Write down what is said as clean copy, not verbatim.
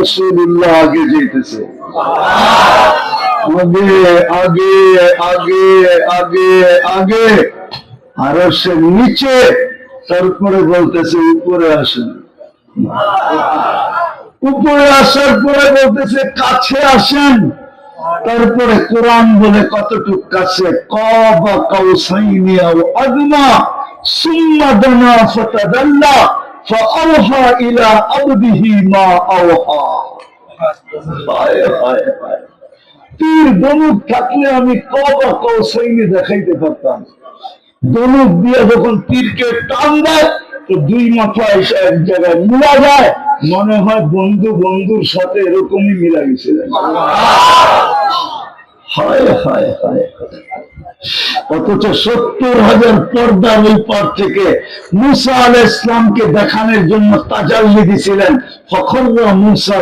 রাসূলুল্লাহ আগে যেতেছে, আগে আগে আগে আগে আগে, আরশের নিচে, তারপরে বলতেছে উপরে আসেন। উপরে আসার পরে বলতেছে কাছে আসেন। তারপরে কোরআন বলে কতটুক কাছে, কাবা কাউসাইনি আও আদনা সুম্মা দানা ফাতাদাল্লা ফাআওহা ইলা আবদিহি মা আওহা। হায় হায় হায়, তীর ধনুক থাকলে আমি কাবা কাউসাইনি দেখাইতে পারতাম। ধনুক দিয়ে যখন তীরকে টান দেয় তো দুই মাথা এসে এক জায়গায় মিলা যায়, মনে হয় বন্ধু বন্ধুর সাথে এরকমই মিলা গেছে। হায় হায় হায়, অথচ 70,000 পর্দার ওই পার থেকে মুসা আলাইহিস সালামকে দেখানোর জন্য তাজাল্লি দিছিলেন। ফখররা মুসা